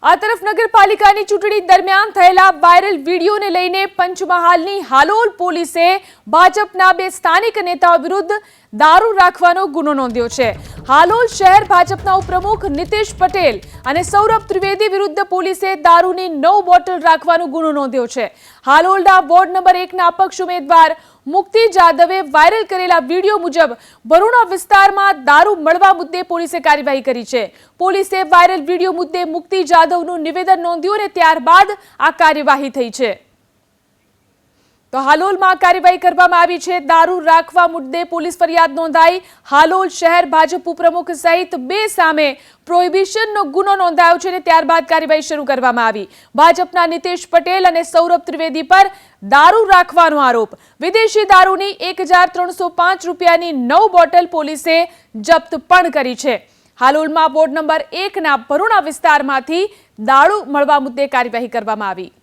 આ તરફ નગરપાલિકાની ચૂંટણી દરમિયાન થયેલા વાયરલ વિડીયોને લઈને પંચમહાલની હાલોલ પોલીસે ભાજપના બે સ્થાનિક નેતાઓ વિરુદ્ધ દારૂ રાખવાનો ગુનો નોંધ્યો છે। હાલોલ શહેર ભાજપના ઉપપ્રમુખ નીતિશ પટેલ અને સૌરભ ત્રિવેદી વિરુદ્ધ પોલીસે દારૂની 9 બોટલ રાખવાનો ગુનો નોંધ્યો છે। હાલોલના વોર્ડ નંબર 1ના અપક્ષ ઉમેદવાર મુક્તિ જાદવે વાયરલ કરેલા વિડીયો મુજબ ભરૂણા વિસ્તારમાં દારૂ મળવા મુદ્દે પોલીસે કાર્યવાહી કરી છે। પોલીસે વાયરલ વિડીયો મુદ્દે મુક્તિ જાદવનું નિવેદન નોંધ્યું અને ત્યારબાદ આ કાર્યવાહી થઈ છે। તો હાલોલમાં કાર્યવાહી કરવામાં આવી છે। દારૂ રાખવા મુદ્દે પોલીસ ફરિયાદ નોંધાઈ। હાલોલ શહેર ભાજપ ઉપપ્રમુખ સહિત બે સામે પ્રોહિબિશનનો ગુનો નોંધાયો છે અને ત્યારબાદ કાર્યવાહી શરૂ કરવામાં આવી। ભાજપના નીતિશ પટેલ અને સૌરભ ત્રિવેદી પર દારૂ રાખવાનો આરોપ। વિદેશી દારૂની 1305 રૂપિયાની 9 બોટલ પોલીસે જપ્ત પણ કરી છે। હાલોલમાં વોર્ડ નંબર 1ના ભરૂણા વિસ્તારમાંથી દારૂ મળવા મુદ્દે કાર્યવાહી કરવામાં આવી।